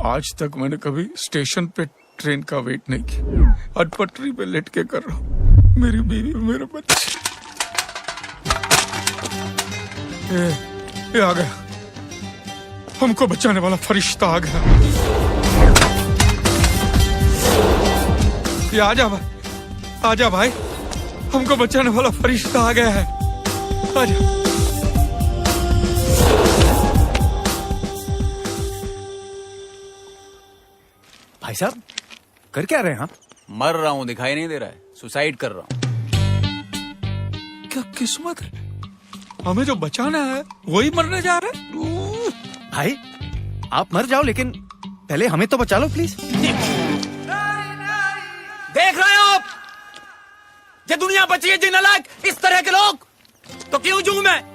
आज तक मैंने कभी स्टेशन पे ट्रेन का वेट नहीं किया। आज पटरी पे लेट के कर रहा हूँ। मेरी बीवी, मेरे बच्चे। ये आ गया, हमको बचाने वाला फरिश्ता आ गया। ये आजा भाई, हमको बचाने वाला फरिश्ता आ गया है। आजा। भाई साहब, कर क्या रहे हैं आप? मर रहा हूँ, दिखाई नहीं दे रहा है। सुसाइड कर रहा हूँ। क्या किस्मत है, हमें जो बचाना है वही मरने जा रहा है। भाई आप मर जाओ, लेकिन पहले हमें तो बचा लो प्लीज। देख रहे हो आप, ये दुनिया बची है जिन अलग इस तरह के लोग, तो क्यों जूं मैं?